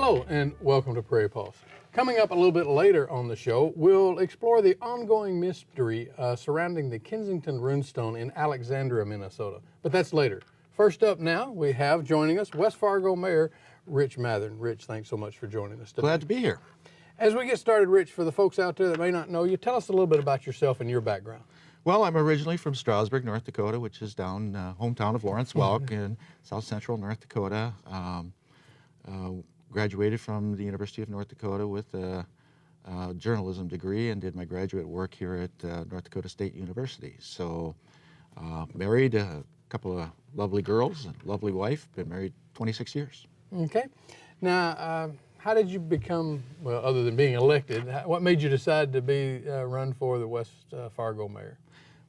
Hello and welcome to Prairie Pulse. Coming up a little bit later on the show, we'll explore the ongoing mystery surrounding the Kensington Runestone in Alexandria, Minnesota. But that's later. First up now, we have joining us West Fargo Mayor Rich Mathern. Rich, thanks so much for joining us today. Glad to be here. As we get started, Rich, for the folks out there that may not know you, tell us a little bit about yourself and your background. Well, I'm originally from Strasburg, North Dakota, which is down hometown of Lawrence Welk in south central North Dakota. Graduated from the University of North Dakota with a journalism degree and did my graduate work here at North Dakota State University. So married a couple of lovely girls, a lovely wife, been married 26 years. Okay. Now, how did you become, well, other than being elected, what made you decide to run for the West Fargo mayor?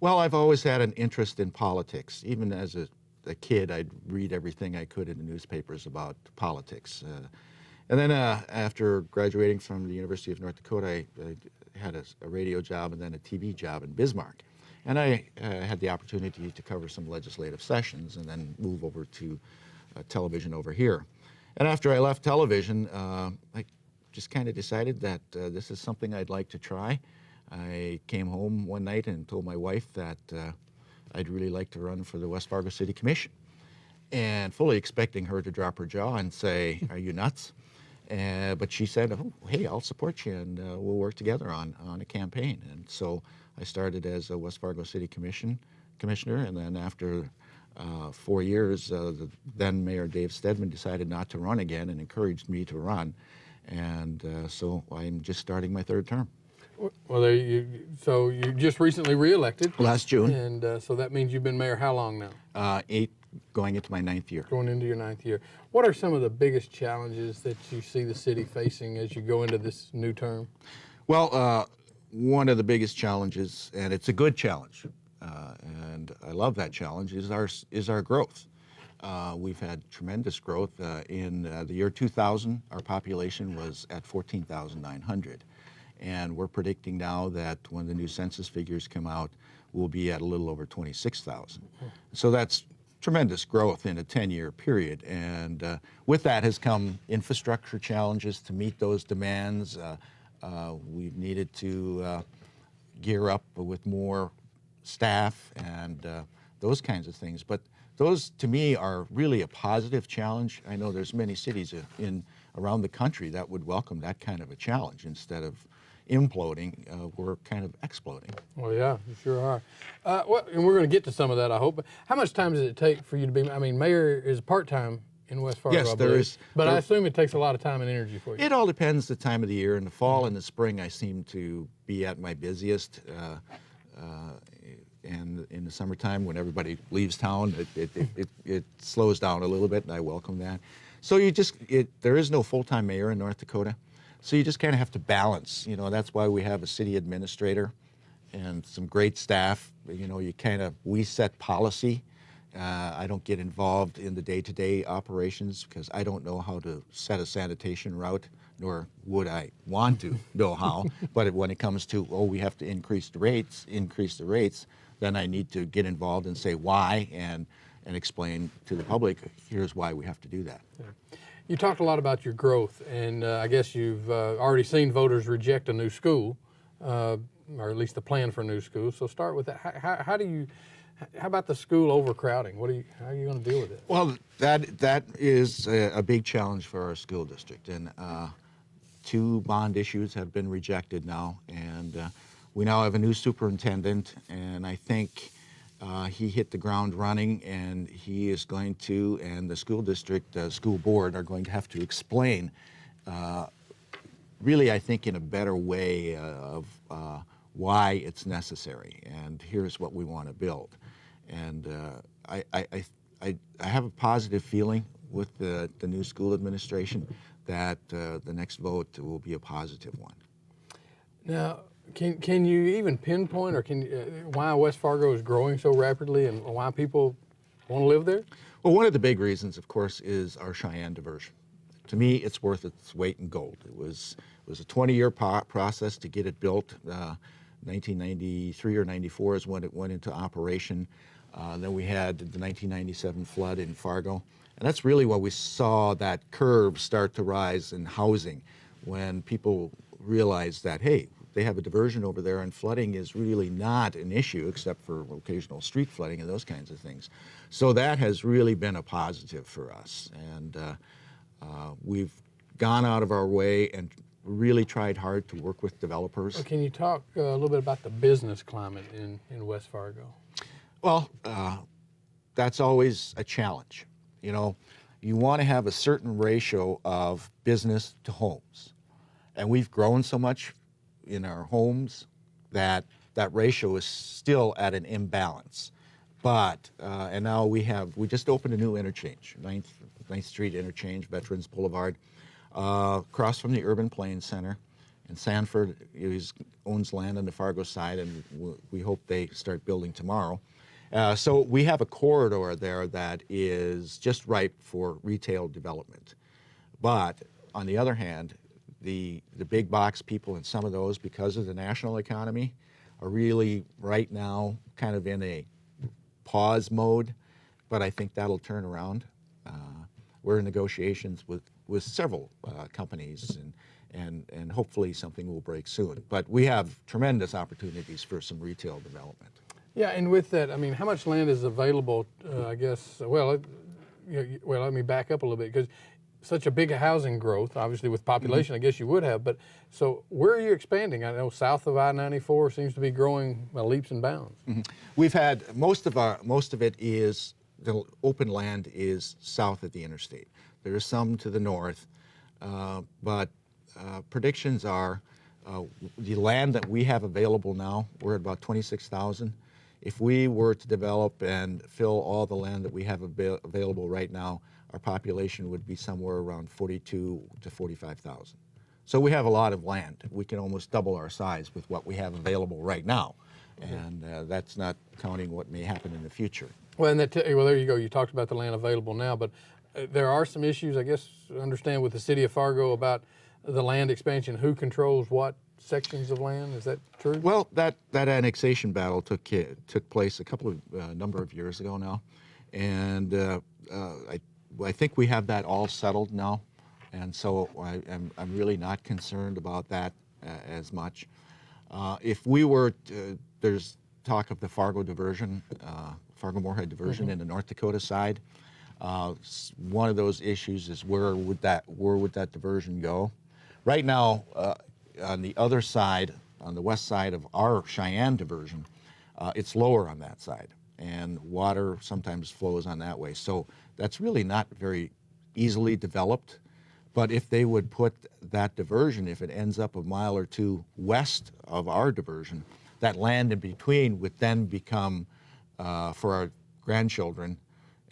Well, I've always had an interest in politics. Even as a kid, I'd read everything I could in the newspapers about politics. And then after graduating from the University of North Dakota, I had a radio job and then a TV job in Bismarck. And I had the opportunity to cover some legislative sessions and then move over to television over here. And after I left television, I just kind of decided that this is something I'd like to try. I came home one night and told my wife that I'd really like to run for the West Fargo City Commission, and fully expecting her to drop her jaw and say, "Are you nuts?" But she said, "Oh, hey, I'll support you, and we'll work together on a campaign." And so I started as a West Fargo City Commissioner, and then after 4 years, the then Mayor Dave Stedman decided not to run again and encouraged me to run. And so I'm just starting my third term. Well, so you just recently reelected. Last June. And so that means you've been mayor how long now? 8, going into my 9th year. Going into your 9th year. What are some of the biggest challenges that you see the city facing as you go into this new term? Well, one of the biggest challenges, and it's a good challenge, and I love that challenge, is our growth. We've had tremendous growth. In the year 2000, our population was at 14,900. And we're predicting now that when the new census figures come out, we'll be at a little over 26,000. So that's tremendous growth in a 10-year period. And with that has come infrastructure challenges to meet those demands. We've needed to gear up with more staff and those kinds of things. But those, to me, are really a positive challenge. I know there's many cities around the country that would welcome that kind of a challenge. Instead of imploding, we're kind of exploding. Well, yeah, you sure are. And we're going to get to some of that, I hope. But how much time does it take for you to be, I mean, mayor is part-time in West Fargo, Yes, I there believe. is. But I assume it takes a lot of time and energy for you. It all depends the time of the year. In the fall and the spring, I seem to be at my busiest. And in the summertime, when everybody leaves town, it slows down a little bit, and I welcome that. So there is no full-time mayor in North Dakota. So you just kind of have to balance. You know, that's why we have a city administrator and some great staff. You know, we set policy. I don't get involved in the day-to-day operations because I don't know how to set a sanitation route, nor would I want to know how. But when it comes to, we have to increase the rates, then I need to get involved and say why and explain to the public, here's why we have to do that. Yeah. You talked a lot about your growth, and I guess you've already seen voters reject a new school, or at least the plan for a new school. So start with that. How about the school overcrowding? How are you going to deal with it? Well, that is a big challenge for our school district, and 2 bond issues have been rejected now, and we now have a new superintendent, and I think he hit the ground running, and he is going to, and the school district, school board are going to have to explain, really, I think, in a better way of why it's necessary, and here's what we want to build. And I have a positive feeling with the new school administration that the next vote will be a positive one. Now, can you even pinpoint, or why West Fargo is growing so rapidly and why people want to live there? Well, one of the big reasons, of course, is our Cheyenne diversion. To me, it's worth its weight in gold. It was a 20-year process to get it built. 1993 or 94 is when it went into operation. Then we had the 1997 flood in Fargo. And that's really when we saw that curve start to rise in housing, when people realized that, hey, they have a diversion over there and flooding is really not an issue except for occasional street flooding and those kinds of things. So that has really been a positive for us. And we've gone out of our way and really tried hard to work with developers. Well, can you talk a little bit about the business climate in West Fargo? Well, that's always a challenge. You know, you want to have a certain ratio of business to homes. And we've grown so much in our homes that that ratio is still at an imbalance. But, and now we just opened a new interchange, 9th Street interchange, Veterans Boulevard, across from the Urban Plains Center. And Sanford owns land on the Fargo side, and we hope they start building tomorrow. So we have a corridor there that is just ripe for retail development. But on the other hand, the big box people in some of those, because of the national economy, are really right now kind of in a pause mode, but I think that'll turn around. We're in negotiations with several companies, and hopefully something will break soon. But we have tremendous opportunities for some retail development. Yeah, and with that, I mean, how much land is available, I guess, well, let me back up a little bit, because such a big housing growth, obviously with population, I guess you would have, but so where are you expanding? I know south of I-94 seems to be growing by leaps and bounds. We've had, most of it is, the open land is south of the interstate. There is some to the north, but predictions are the land that we have available now, we're at about 26,000. If we were to develop and fill all the land that we have available right now, our population would be somewhere around 42 to 45,000. So we have a lot of land. We can almost double our size with what we have available right now. And that's not counting what may happen in the future. Well, and well, there you go. You talked about the land available now, but there are some issues, I guess, understand with the city of Fargo about the land expansion. Who controls what sections of land? Is that true? Well, that annexation battle took place a number of years ago now, and I think we have that all settled now, and so I'm really not concerned about that as much. If we were, there's talk of the Fargo diversion, Fargo-Moorhead diversion in the North Dakota side. One of those issues is where would that diversion go? Right now, on the other side, on the west side of our Cheyenne diversion, it's lower on that side, and water sometimes flows on that way. So that's really not very easily developed. But if they would put that diversion, if it ends up a mile or two west of our diversion, that land in between would then become, for our grandchildren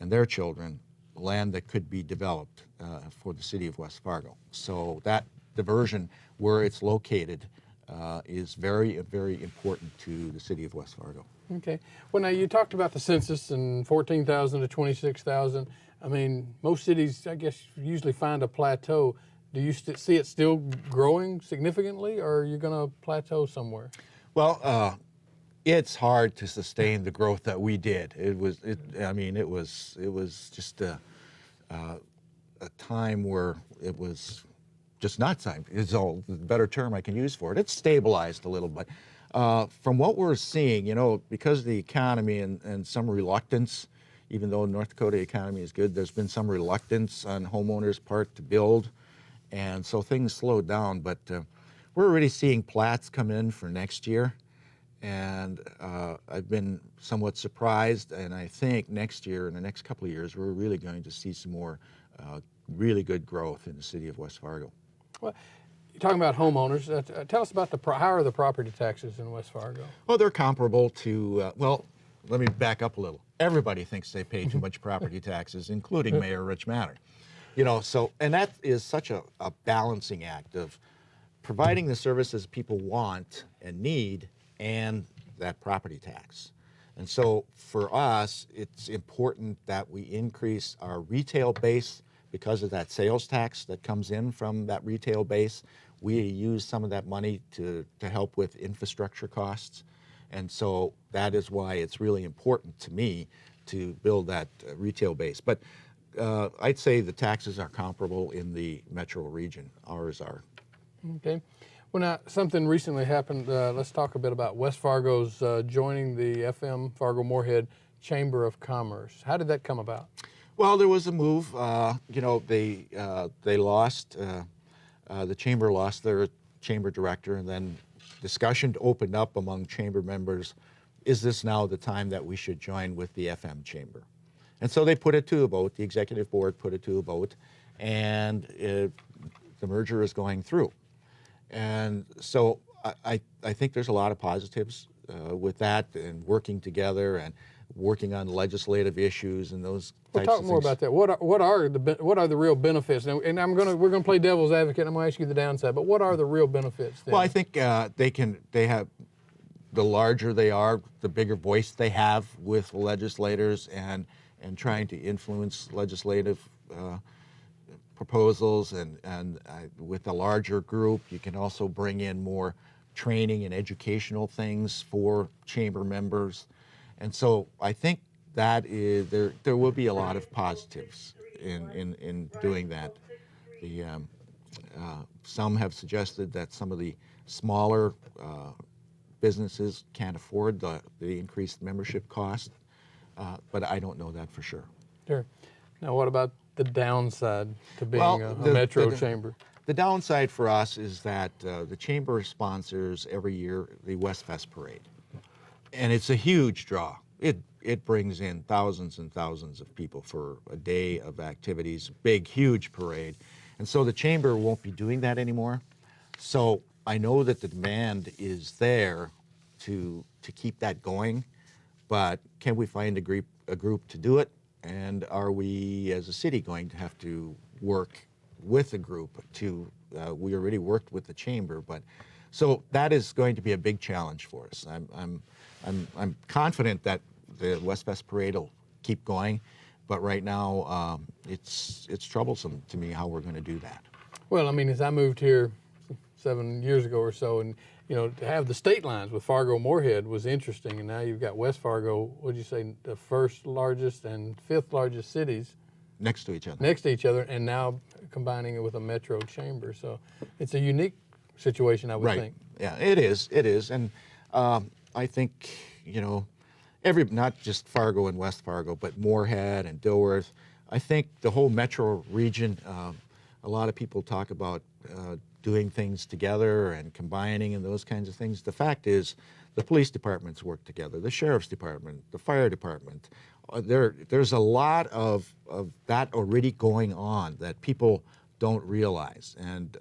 and their children, land that could be developed for the city of West Fargo. So that diversion, where it's located, is very, very important to the city of West Fargo. Okay. Well, now you talked about the census and 14,000 to 26,000. I mean, most cities, I guess, usually find a plateau. Do you see it still growing significantly, or are you going to plateau somewhere? Well, it's hard to sustain the growth that we did. It was just a time where it was just not time. It's all the better term I can use for it. It's stabilized a little bit. From what we're seeing, because of the economy and some reluctance, even though North Dakota economy is good, there's been some reluctance on homeowners' part to build, and so things slowed down. But we're already seeing plats come in for next year, and I've been somewhat surprised, and I think next year, in the next couple of years, we're really going to see some more really good growth in the city of West Fargo. Well, you're talking about homeowners. Tell us about how are the property taxes in West Fargo? Well, they're comparable to, let me back up a little. Everybody thinks they pay too much property taxes, including Mayor Rich Matter. And that is such a balancing act of providing the services people want and need and that property tax. And so for us, it's important that we increase our retail base because of that sales tax that comes in from that retail base. We use some of that money to help with infrastructure costs. And so that is why it's really important to me to build that retail base. But I'd say the taxes are comparable in the metro region. Ours are. Okay. Well, now, something recently happened. Let's talk a bit about West Fargo's joining the FM Fargo-Moorhead Chamber of Commerce. How did that come about? Well, there was a move. They lost. The chamber lost their chamber director, and then discussion opened up among chamber members. Is this now the time that we should join with the FM chamber? And so they put it to a vote. The executive board put it to a vote, and the merger is going through. And so I think there's a lot of positives with that, and working together and working on legislative issues and those Well, types talk of more things. about that. What are the real benefits? And we're gonna play devil's advocate. I'm gonna ask you the downside, but what are the real benefits then? Well, I think they have, the larger they are, the bigger voice they have with legislators and trying to influence legislative proposals, and with a larger group, you can also bring in more training and educational things for chamber members. And so I think that is, there will be a lot of positives in doing that. Some have suggested that some of the smaller businesses can't afford the increased membership cost, but I don't know that for sure. Sure. Now, what about the downside to being Well, a the- metro the- chamber? The downside for us is that the chamber sponsors every year the Westfest Parade, and it's a huge draw. It brings in thousands and thousands of people for a day of activities, big, huge parade, and so the chamber won't be doing that anymore. So I know that the demand is there to keep that going, but can we find a group to do it? And are we, as a city, going to have to work with a group to? We already worked with the chamber, but so that is going to be a big challenge for us. I'm confident that the Westfest Parade will keep going, but right now it's troublesome to me how we're going to do that. Well, I mean, as I moved here 7 years ago or so, and to have the state lines with Fargo-Moorhead was interesting, and now you've got West Fargo. What'd you say? The first largest and fifth largest cities Next to each other. next to each other, and now combining it with a metro chamber. So it's a unique situation, I would Right. think. Yeah, it is. It is, and I think not just Fargo and West Fargo, but Moorhead and Dilworth. I think the whole metro region. A lot of people talk about doing things together and combining and those kinds of things. The fact is, the police departments work together, the sheriff's department, the fire department. There's a lot of that already going on that people don't realize, and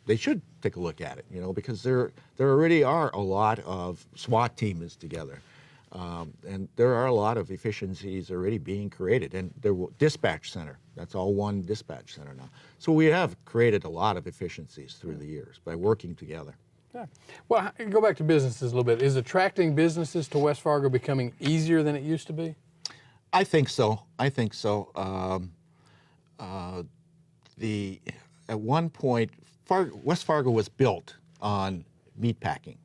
they should take a look at it, because there already are a lot of SWAT teams together, and there are a lot of efficiencies already being created. And dispatch center, that's all one dispatch center now. So we have created a lot of efficiencies through the years by working together. Yeah. Well, go back to businesses a little bit. Is attracting businesses to West Fargo becoming easier than it used to be? I think so. At one point, West Fargo was built on meat packing,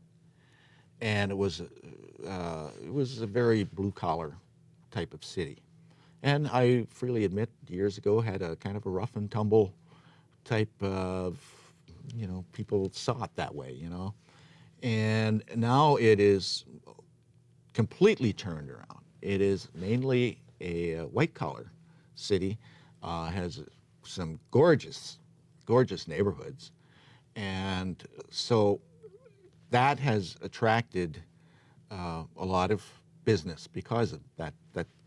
and it was a very blue collar type of city. And I freely admit, years ago, had a kind of a rough and tumble type of, people saw it that way, And now it is completely turned around. It is mainly a white collar city, has some gorgeous neighborhoods. And so that has attracted a lot of business because of that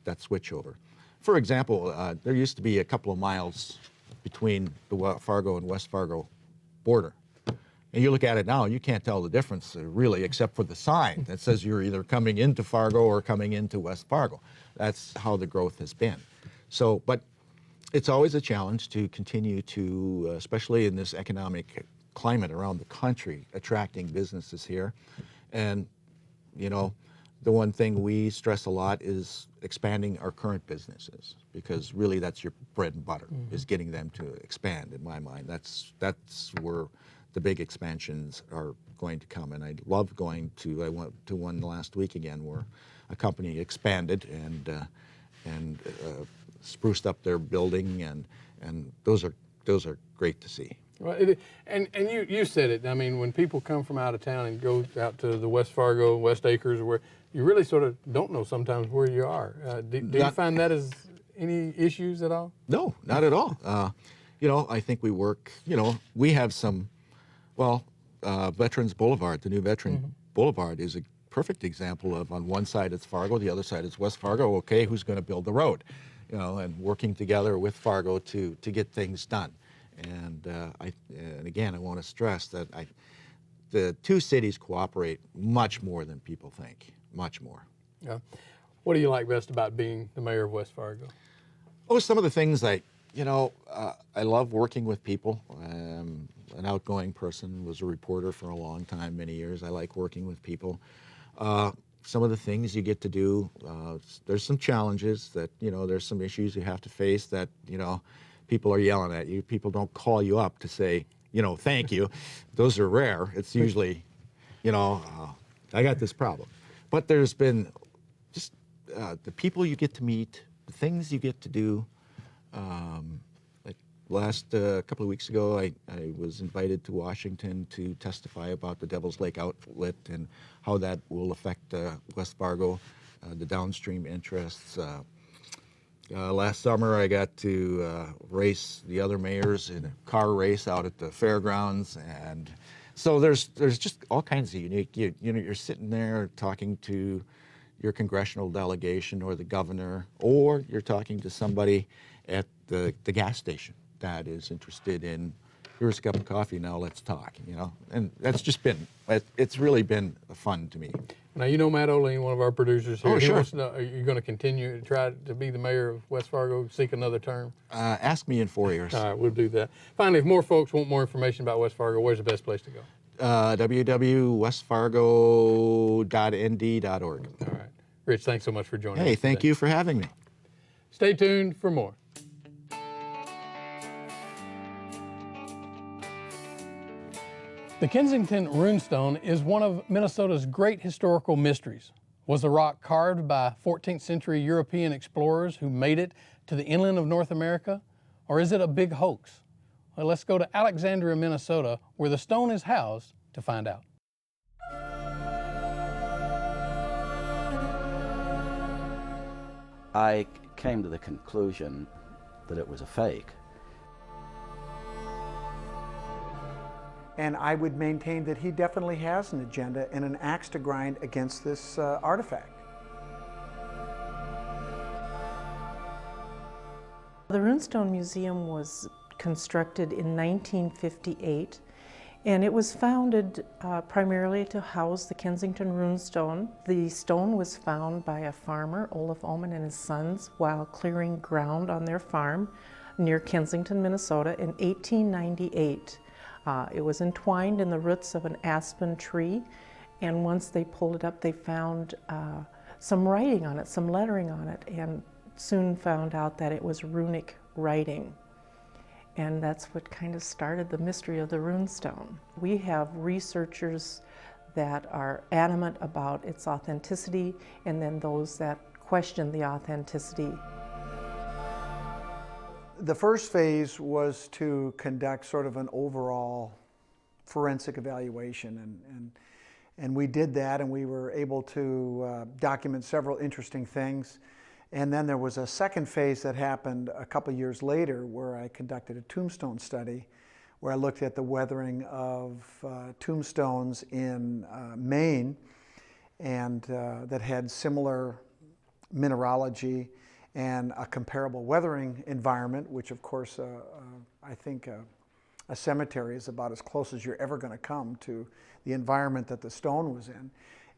switchover. For example, there used to be a couple of miles between the Fargo and West Fargo border. And you look at it now, you can't tell the difference really, except for the sign that says you're either coming into Fargo or coming into West Fargo. That's how the growth has been. So, but it's always a challenge to continue to, especially in this economic climate around the country, attracting businesses here. And, the one thing we stress a lot is expanding our current businesses, because really that's your bread and butter, is getting them to expand, in my mind. That's where the big expansions are going to come. And I love going to, I went to one last week again where a company expanded and spruced up their building, and those are great to see. Well, and you said it. I mean, when people come from out of town and go out to the West Fargo, West Acres, where you really sort of don't know sometimes where you are. Do you find that as any issues at all? No, not at all. I think we work, we have some, Veterans Boulevard, the new Veteran Boulevard is a perfect example of, on one side it's Fargo, the other side is West Fargo. Okay, who's going to build the road? And working together with Fargo to get things done. And again, I want to stress that the two cities cooperate much more than people think, much more. Yeah. What do you like best about being the mayor of West Fargo? Oh, some of the things I love working with people. An outgoing person, was a reporter for a long time, many years. I like working with people. Some of the things you get to do, there's some challenges that, there's some issues you have to face that, people are yelling at you. People don't call you up to say, thank you. Those are rare. It's usually, I got this problem. But there's been just the people you get to meet, the things you get to do. Like last couple of weeks ago, I was invited to Washington to testify about the Devil's Lake outlet and how that will affect West Fargo, the downstream interests. Last summer, I got to race the other mayors in a car race out at the fairgrounds, and so there's just all kinds of unique. You're sitting there talking to your congressional delegation or the governor, or you're talking to somebody at the gas station that is interested in, here's a cup of coffee, now let's talk. And that's just been, it's really been fun to me. Now, Matt Oline, one of our producers here. Oh, sure. He wants to know, are you going to continue to try to be the mayor of West Fargo, seek another term? Ask me in 4 years. All right, we'll do that. Finally, if more folks want more information about West Fargo, where's the best place to go? www.westfargo.nd.org. All right. Rich, thanks so much for joining us. Hey, thank you for having me. Stay tuned for more. The Kensington Runestone is one of Minnesota's great historical mysteries. Was the rock carved by 14th century European explorers who made it to the inland of North America? Or is it a big hoax? Well, let's go to Alexandria, Minnesota, where the stone is housed, to find out. I came to the conclusion that it was a fake. And I would maintain that he definitely has an agenda and an axe to grind against this artifact. The Runestone Museum was constructed in 1958, and it was founded primarily to house the Kensington Runestone. The stone was found by a farmer, Olaf Ullman and his sons, while clearing ground on their farm near Kensington, Minnesota in 1898. It was entwined in the roots of an aspen tree, and once they pulled it up, they found some writing on it, some lettering on it, and soon found out that it was runic writing. And that's what kind of started the mystery of the runestone. We have researchers that are adamant about its authenticity, and then those that question the authenticity. The first phase was to conduct sort of an overall forensic evaluation, and we did that, and we were able to document several interesting things. And then there was a second phase that happened a couple years later where I conducted a tombstone study where I looked at the weathering of tombstones in Maine and that had similar mineralogy and a comparable weathering environment, which of course I think a cemetery is about as close as you're ever going to come to the environment that the stone was in.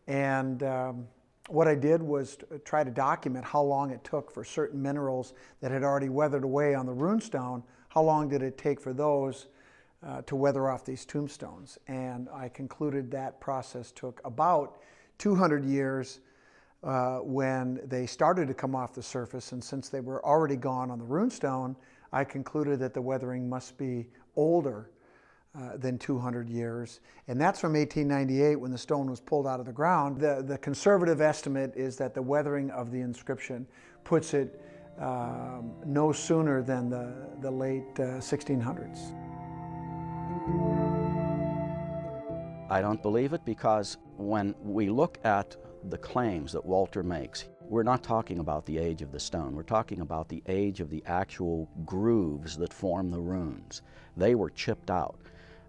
And what I did was try to document how long it took for certain minerals that had already weathered away on the runestone, how long did it take for those to weather off these tombstones. And I concluded that process took about 200 years when they started to come off the surface, and since they were already gone on the runestone, I concluded that the weathering must be older than 200 years. And that's from 1898 when the stone was pulled out of the ground. The conservative estimate is that the weathering of the inscription puts it no sooner than the late 1600s. I don't believe it because when we look at the claims that Walter makes, we're not talking about the age of the stone. We're talking about the age of the actual grooves that form the runes. They were chipped out.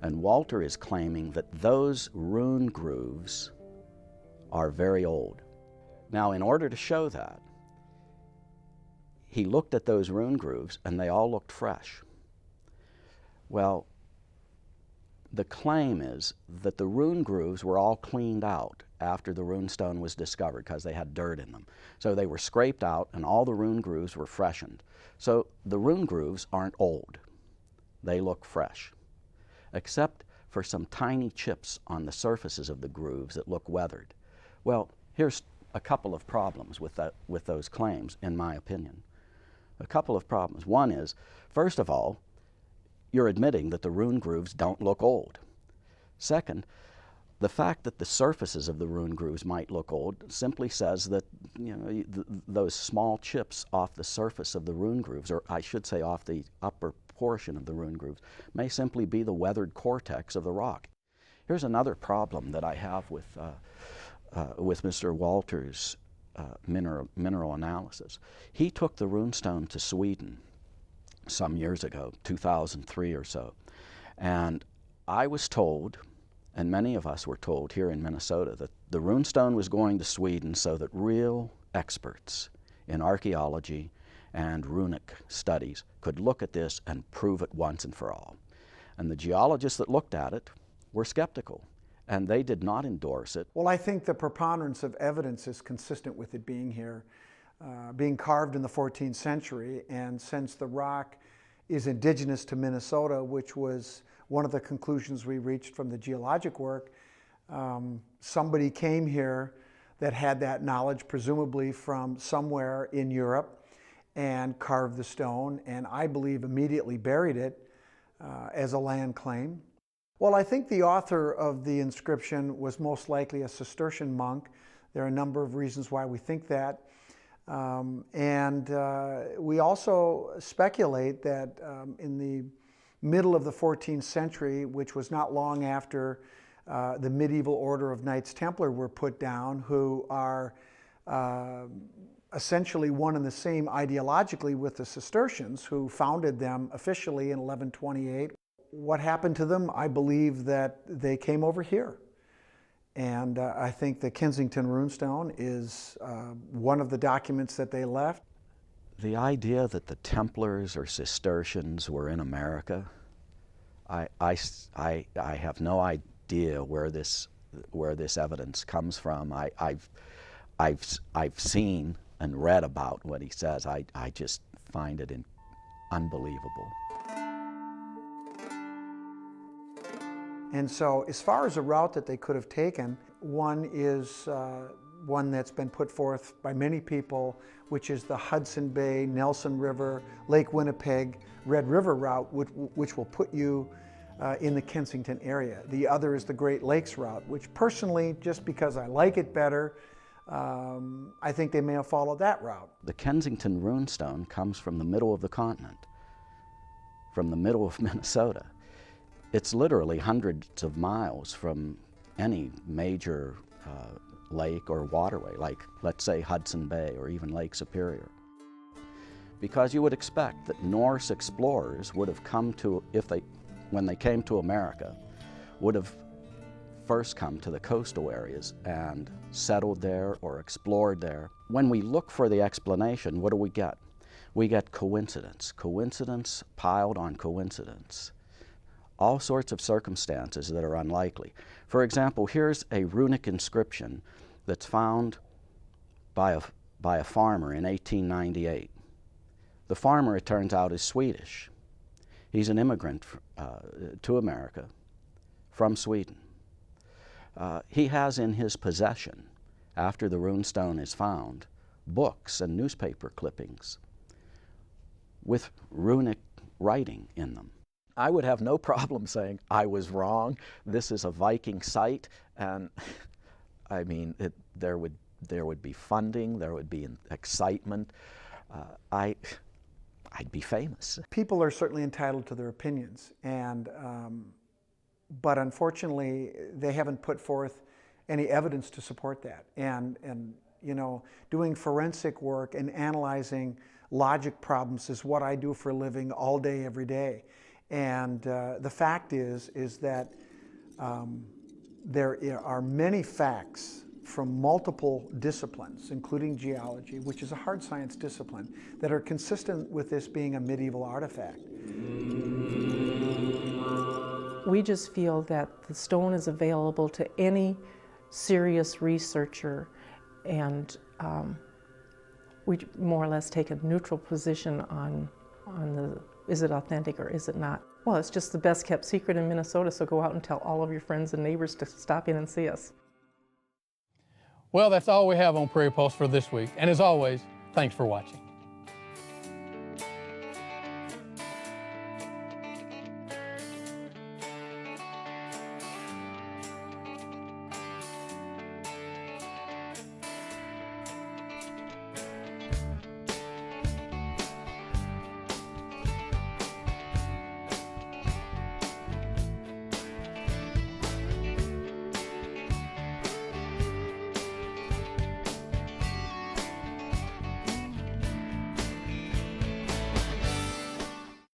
And Walter is claiming that those rune grooves are very old. Now, in order to show that, he looked at those rune grooves and they all looked fresh. Well, the claim is that the rune grooves were all cleaned out after the rune stone was discovered because they had dirt in them. So they were scraped out and all the rune grooves were freshened. So the rune grooves aren't old. They look fresh, except for some tiny chips on the surfaces of the grooves that look weathered. Well, here's a couple of problems with those claims, in my opinion. A couple of problems. One is, first of all, you're admitting that the rune grooves don't look old. Second, the fact that the surfaces of the rune grooves might look old simply says that, you know, those small chips off the surface of the rune grooves, or I should say off the upper portion of the rune grooves, may simply be the weathered cortex of the rock. Here's another problem that I have with Mr. Walter's mineral analysis. He took the runestone to Sweden some years ago, 2003 or so, and I was told, and many of us were told here in Minnesota, that the runestone was going to Sweden so that real experts in archaeology and runic studies could look at this and prove it once and for all. And the geologists that looked at it were skeptical, and they did not endorse it. Well, I think the preponderance of evidence is consistent with it being here, being carved in the 14th century, and since the rock is indigenous to Minnesota, which was one of the conclusions we reached from the geologic work, somebody came here that had that knowledge, presumably from somewhere in Europe, and carved the stone, and I believe immediately buried it as a land claim. Well, I think the author of the inscription was most likely a Cistercian monk. There are a number of reasons why we think that. We also speculate that in the middle of the 14th century, which was not long after the medieval order of Knights Templar were put down, who are essentially one and the same ideologically with the Cistercians, who founded them officially in 1128. What happened to them? I believe that they came over here. And I think the Kensington runestone is one of the documents that they left. The idea that the Templars or Cistercians were in America, I have no idea where this evidence comes from. I've seen and read about what he says. I just find it unbelievable. And so as far as a route that they could have taken, one is one that's been put forth by many people, which is the Hudson Bay, Nelson River, Lake Winnipeg, Red River route, which will put you in the Kensington area. The other is the Great Lakes route, which personally, just because I like it better, I think they may have followed that route. The Kensington runestone comes from the middle of the continent, from the middle of Minnesota. It's literally hundreds of miles from any major lake or waterway, like, let's say, Hudson Bay or even Lake Superior. Because you would expect that Norse explorers would have come to, when they came to America, would have first come to the coastal areas and settled there or explored there. When we look for the explanation, what do we get? We get coincidence. Coincidence piled on coincidence. All sorts of circumstances that are unlikely. For example, here's a runic inscription that's found by a farmer in 1898. The farmer, it turns out, is Swedish. He's an immigrant to America from Sweden. He has in his possession, after the runestone is found, books and newspaper clippings with runic writing in them. I would have no problem saying I was wrong. This is a Viking site, and I mean, there would be funding, there would be excitement. I'd be famous. People are certainly entitled to their opinions, and but unfortunately, they haven't put forth any evidence to support that. And you know, doing forensic work and analyzing logic problems is what I do for a living all day, every day. And the fact is that there are many facts from multiple disciplines, including geology, which is a hard science discipline, that are consistent with this being a medieval artifact. We just feel that the stone is available to any serious researcher, and we more or less take a neutral position on the, is it authentic or is it not? Well, it's just the best kept secret in Minnesota, so go out and tell all of your friends and neighbors to stop in and see us. Well, that's all we have on Prairie Pulse for this week. And as always, thanks for watching.